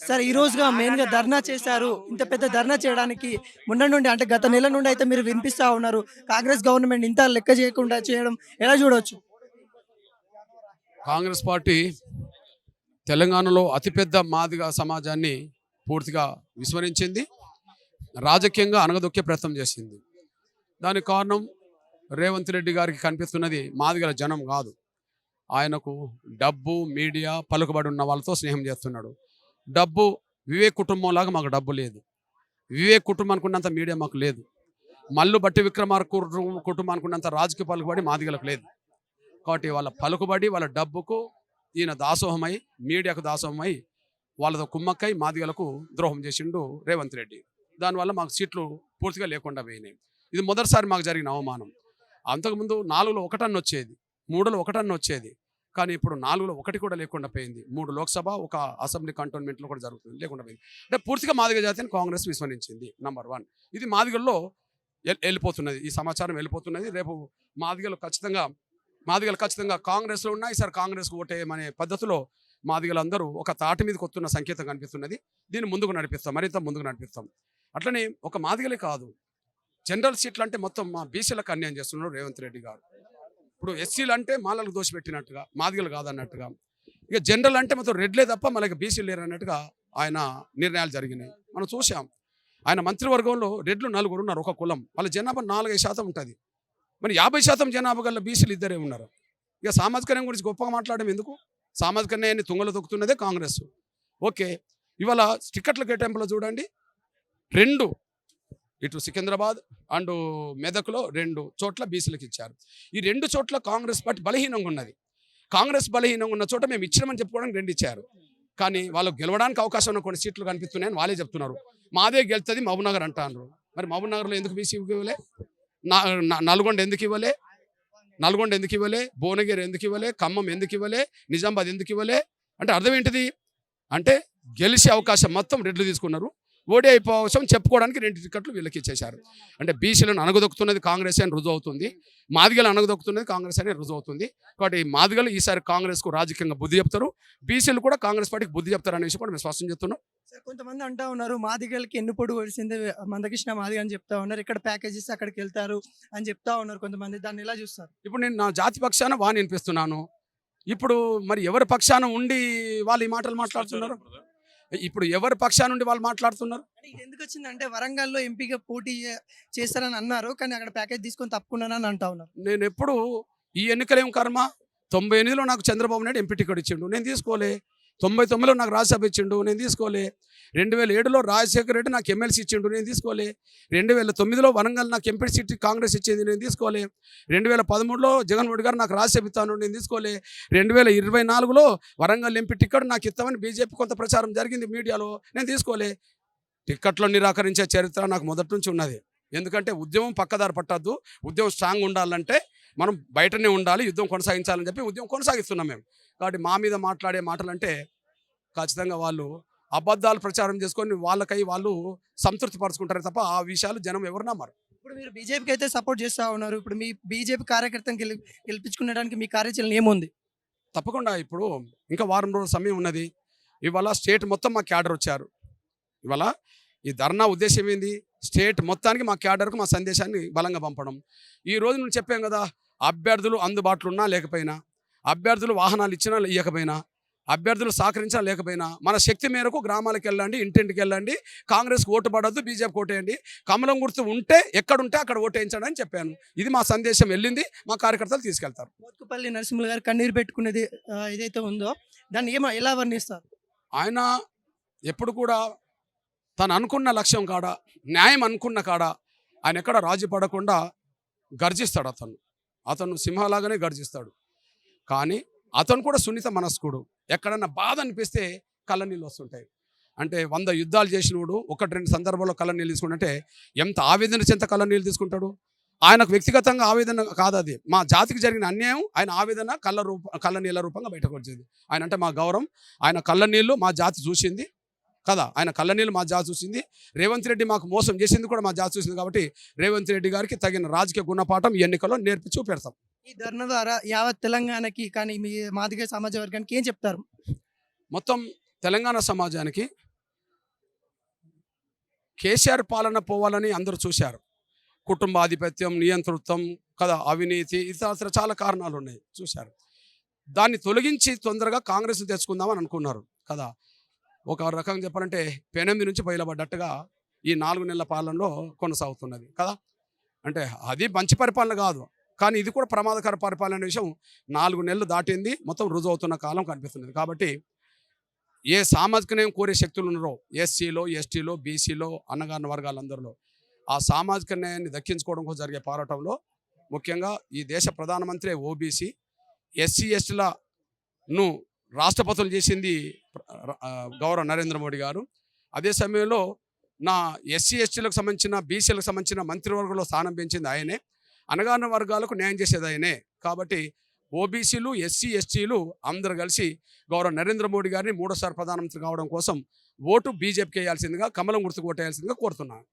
సరే ఈ రోజుగా మెయిన్‌గా ధర్నా చేశారు. ఇంత పెద్ద ధర్నా చేయడానికి మొన్న నుండి అంటే గత నెల నుండి అయితే మీరు వినిపిస్తా ఉన్నారు. కాంగ్రెస్ గవర్నమెంట్ ఇంత లెక్క చేయకుండా చేయడం ఎలా చూడొచ్చు? కాంగ్రెస్ పార్టీ తెలంగాణలో అతిపెద్ద మాదిగ సమాజాన్ని పూర్తిగా విస్మరించింది. రాజకీయంగా అణగదొక్కే ప్రయత్నం చేసింది. దానికి కారణం రేవంత్ రెడ్డి గారికి కనిపిస్తున్నది మాదిగల జనం కాదు. ఆయనకు డబ్బు, మీడియా, పలుకుబడి ఉన్న వాళ్ళతో స్నేహం చేస్తున్నాడు. డబ్బు వివేక్ కుటుంబంలాగా మాకు డబ్బు లేదు. వివేక్ కుటుంబానికి ఉన్నంత మీడియా మాకు లేదు. మల్లు బట్టి విక్రమార్క కుటుంబానికి ఉన్నంత రాజకీయ పలుకుబడి మాదిగలకు లేదు. కాబట్టి వాళ్ళ పలుకుబడి, వాళ్ళ డబ్బుకు ఈయన దాసోహమై, మీడియాకు దాసోహమై, వాళ్ళతో కుమ్మక్కై మాదిగలకు ద్రోహం చేసిండు రేవంత్ రెడ్డి. దానివల్ల మాకు సీట్లు పూర్తిగా లేకుండా పోయినాయి. ఇది మొదటిసారి మాకు జరిగిన అవమానం. అంతకుముందు 4లో 1 వచ్చేది, 3లో 1 వచ్చేది. కానీ ఇప్పుడు 4లో 1 కూడా లేకుండా పోయింది. 3 లోక్సభ, 1 అసెంబ్లీ కంటోన్మెంట్లో కూడా జరుగుతుంది, లేకుండా పోయింది. అంటే పూర్తిగా మాదిగ జాతిని కాంగ్రెస్ విస్మరించింది. నంబర్ 1. ఇది మాదిగల్లో వెళ్ళిపోతున్నది, ఈ సమాచారం వెళ్ళిపోతున్నది. రేపు మాదిగలు ఖచ్చితంగా కాంగ్రెస్లో ఉన్నాయి. ఈసారి కాంగ్రెస్కు ఓటేయమనే పద్ధతిలో మాదిగలందరూ ఒక తాటి మీదకి వస్తున్న సంకేతం కనిపిస్తున్నది. దీన్ని ముందుకు నడిపిస్తాం, మరింత ముందుకు నడిపిస్తాం. అట్లనే ఒక మాదిగలే కాదు, జనరల్ సీట్లు అంటే మొత్తం మా బీసీలకు అన్యాయం చేస్తున్నారు రేవంత్ రెడ్డి గారు. ఇప్పుడు ఎస్సీలు అంటే మాలలకు దోషపెట్టినట్టుగా, మాదిగలు కాదన్నట్టుగా, ఇక జనరల్ అంటే మొత్తం రెడ్లే తప్ప మనకి బీసీలు లేరు అన్నట్టుగా ఆయన నిర్ణయాలు జరిగినాయి. మనం చూసాం. ఆయన మంత్రివర్గంలో రెడ్లు 4 ఉన్నారు, ఒక కులం. వాళ్ళ జనాభా 4-5% ఉంటుంది. మరి 50% జనాభా గల బీసీలు 2 ఉన్నారు. ఇక సామాజిక న్యాయం గురించి గొప్పగా మాట్లాడడం ఎందుకు? సామాజిక న్యాయాన్ని తుంగలు తొక్కుతున్నదే కాంగ్రెస్. ఓకే, ఇవాళ టికెట్ల కేటాయింపులో చూడండి, 2 ఇటు సికింద్రాబాద్ అండ్ మెదక్లో 2 చోట్ల బీసీలకు ఇచ్చారు. ఈ 2 చోట్ల కాంగ్రెస్ పార్టీ బలహీనంగా ఉన్నది. కాంగ్రెస్ బలహీనంగా ఉన్న చోట మేము ఇచ్చినామని చెప్పుకోవడానికి 2 ఇచ్చారు. కానీ వాళ్ళు గెలవడానికి అవకాశం ఉన్న కొన్ని సీట్లు కనిపిస్తున్నాయని వాళ్ళే చెప్తున్నారు. మాదే గెలుతుంది మహబూబ్నగర్ అంటారు. మరి మహబూబ్నగర్లో ఎందుకు బీసీ ఇవ్వలే? నల్గొండ ఎందుకు ఇవ్వలే? భువనగిరి ఎందుకు ఇవ్వలే? ఖమ్మం ఎందుకు ఇవ్వలే? నిజామాబాద్ ఎందుకు ఇవ్వలే? అంటే అర్థం ఏంటిది? అంటే గెలిచే అవకాశం మొత్తం రెడ్లు తీసుకున్నారు, ఓడి అయిపోవసం చెప్పుకోవడానికి 2 టికెట్లు వీళ్ళకి ఇచ్చేశారు. అంటే బీసీలను అణగదొక్కుతున్నది కాంగ్రెస్ అని రుజువు అవుతుంది, మాదిగలు అణగదొక్కుతున్నది కాంగ్రెస్ అని రుజువు అవుతుంది. కాబట్టి మాదిగలు ఈసారి కాంగ్రెస్కు రాజకీయంగా బుద్ధి చెప్తారు, బీసీలు కూడా కాంగ్రెస్ పార్టీకి బుద్ధి చెప్తారు అనే విషయం కూడా మేము స్పష్టం చెప్తున్నాం. సార్ కొంతమంది అంటా ఉన్నారు మాదిగలకి ఎన్నుపోటు పొడిచింది మందకృష్ణ మాదిగ అని చెప్తా ఉన్నారు. ఇక్కడ ప్యాకేజెస్ అక్కడికి వెళ్తారు అని చెప్తా ఉన్నారు కొంతమంది. దాన్ని ఎలా చూస్తారు? ఇప్పుడు నేను నా జాతి పక్షాన వాణి వినిపిస్తున్నాను. ఇప్పుడు మరి ఎవరి పక్షాన ఉండి వాళ్ళు ఈ మాటలు మాట్లాడుతున్నారు? ఇప్పుడు ఎవరి పక్షాన నుండి వాళ్ళు మాట్లాడుతున్నారు? అంటే ఇది ఎందుకు వచ్చిందంటే వరంగల్లో ఎంపీగా పోటీ చేస్తారని అన్నారు, కానీ అక్కడ ప్యాకేజ్ తీసుకొని తప్పుకున్నానని అంటా ఉన్నారు. నేను ఎప్పుడు ఈ ఎన్నికలేం కర్మ, 98లో నాకు చంద్రబాబు నాయుడు ఎంపీ టికెట్ ఇచ్చిండు, నేను తీసుకోలే. 99లో నాకు రాజ్యసభ ఇచ్చిండు, నేను తీసుకోలే. 2007లో రాజశేఖర రెడ్డి నాకు ఎమ్మెల్సీ ఇచ్చిండు, నేను తీసుకోలే. 2009లో వరంగల్ నాకు ఎంపీ సీట్ కాంగ్రెస్ ఇచ్చింది, నేను తీసుకోలే. 2013లో జగన్మోహన్ గారు నాకు రాజ్యసభ ఇస్తాను, నేను తీసుకోలే. 2024లో వరంగల్ ఎంపీ టికెట్ నాకు ఇస్తామని బీజేపీ కొంత ప్రచారం జరిగింది మీడియాలో, నేను తీసుకోలే. టిక్కెట్లో నిరాకరించే చరిత్ర నాకు మొదటి నుంచి ఉన్నది. ఎందుకంటే ఉద్యమం పక్కదారి పట్టద్దు, ఉద్యమం స్ట్రాంగ్ ఉండాలంటే మనం బయటనే ఉండాలి, యుద్ధం కొనసాగించాలని చెప్పి ఉద్యమం కొనసాగిస్తున్నాం మేము. కాబట్టి మా మీద మాట్లాడే మాటలంటే ఖచ్చితంగా వాళ్ళు అబద్ధాలు ప్రచారం చేసుకొని వాళ్ళకై వాళ్ళు సంతృప్తి పరుచుకుంటారే తప్ప ఆ విషయాలు జనం ఎవరు నమ్మరు. ఇప్పుడు మీరు బీజేపీకి అయితే సపోర్ట్ చేస్తూ ఉన్నారు. ఇప్పుడు మీ బీజేపీ కార్యకర్తను గెలిపించుకునేడానికి మీ కార్యాచరణ ఏముంది? తప్పకుండా ఇప్పుడు ఇంకా వారం రోజుల సమయం ఉన్నది. ఇవాళ స్టేట్ మొత్తం మా క్యాడర్ వచ్చారు. ఇవాళ ఈ ధర్నా ఉద్దేశం ఏంది? స్టేట్ మొత్తానికి మా క్యాడర్కు మా సందేశాన్ని బలంగా పంపడం. ఈ రోజు నేను చెప్పాం కదా, అభ్యర్థులు అందుబాటులో ఉన్నా లేకపోయినా, అభ్యర్థులు వాహనాలు ఇచ్చినా ఇవ్వకపోయినా, అభ్యర్థులు సహకరించినా లేకపోయినా మన శక్తి మేరకు గ్రామాలకు వెళ్ళండి, ఇంటింటికి వెళ్ళండి, కాంగ్రెస్కి ఓటు పడద్దు, బీజేపీకి ఓటేయండి, కమలం గుర్తు ఉంటే ఎక్కడుంటే అక్కడ ఓటేయించండి అని చెప్పాను. ఇది మా సందేశం వెళ్ళింది, మా కార్యకర్తలు తీసుకెళ్తారు. మోత్కుపల్లి నరసింహులు గారు కన్నీరు పెట్టుకునేది ఏదైతే ఉందో దాన్ని ఎలా వర్ణిస్తారు? ఆయన ఎప్పుడు కూడా తను అనుకున్న లక్ష్యం కాడ, న్యాయం అనుకున్న కాడ ఆయన ఎక్కడ రాజీ పడకుండా గర్జిస్తాడు. అతను సింహలాగానే గర్జిస్తాడు. కానీ అతను కూడా సున్నిత మనస్కుడు. ఎక్కడన్నా బాధ అనిపిస్తే కళ్ళనీళ్ళు వస్తుంటాయి. అంటే 100 యుద్ధాలు చేసినోడు 1-2 సందర్భాల్లో కళ్ళనీళ్ళు తీసుకుంటే ఎంత ఆవేదన చెంత కళ్ళనీళ్ళు తీసుకుంటాడు. ఆయనకు వ్యక్తిగతంగా ఆవేదన కాదు, అది మా జాతికి జరిగిన అన్యాయం. ఆయన ఆవేదన కళ్ళనీళ్ళ రూపంగా బయటకు వచ్చింది. ఆయన అంటే మా గౌరవం. ఆయన కళ్ళనీళ్ళు మా జాతి చూసింది కదా, ఆయన కళ్ళనీళ్ళు మా జాతి చూసింది. రేవంత్ రెడ్డి మాకు మోసం చేసింది కూడా మా జాతి చూసింది. కాబట్టి రేవంత్ రెడ్డి గారికి తగిన రాజకీయ గుణపాఠం ఈ ఎన్నికల్లో నేర్పి చూపెడతాం. ఈ ధర్నా ద్వారా యావత్ తెలంగాణకి కానీ మీ మాదిగ సమాజ వర్గానికి ఏం చెప్తారు? మొత్తం తెలంగాణ సమాజానికి కేసీఆర్ పాలన పోవాలని అందరూ చూశారు. కుటుంబాధిపత్యం, నియంతృత్వం కదా, అవినీతి, ఇతర చాలా కారణాలు ఉన్నాయి చూశారు. దాన్ని తొలగించి తొందరగా కాంగ్రెస్ని తెచ్చుకుందామని అనుకున్నారు కదా. ఒక రకంగా చెప్పాలంటే పెనెంది నుంచి బయలుపడ్డట్టుగా ఈ 4 నెలల పాలనలో కొనసాగుతున్నది కదా. అంటే అది మంచి పరిపాలన కాదు, కానీ ఇది కూడా ప్రమాదకర పరిపాలన విషయం 4 నెలలు దాటింది, మొత్తం రుజువు అవుతున్న కాలం కనిపిస్తున్నది. కాబట్టి ఏ సామాజిక న్యాయం కోరే శక్తులు ఉన్నారో ఎస్సీలో, ఎస్టీలో, బీసీలో, అన్నగారిన వర్గాలందరిలో ఆ సామాజిక న్యాయాన్ని దక్కించుకోవడం కోసం జరిగే పోరాటంలో ముఖ్యంగా ఈ దేశ ప్రధానమంత్రి ఓబీసీ, ఎస్సీ ఎస్టీలను రాష్ట్రపతులు చేసింది గౌరవ నరేంద్ర మోడీ గారు. అదే సమయంలో నా ఎస్సీ ఎస్టీలకు సంబంధించిన, బీసీలకు సంబంధించిన మంత్రివర్గంలో స్థానం పెంచింది ఆయనే. అణగారిన వర్గాలకు న్యాయం చేసేది ఆయనే. కాబట్టి ఓబీసీలు, ఎస్సీ ఎస్టీలు అందరూ కలిసి గౌరవ నరేంద్ర మోడీ గారిని 3వ సారి ప్రధానమంత్రి కావడం కోసం ఓటు బీజేపీకి వేయాల్సిందిగా, కమలం గుర్తుకు ఓటేయాల్సిందిగా కోరుతున్నాను.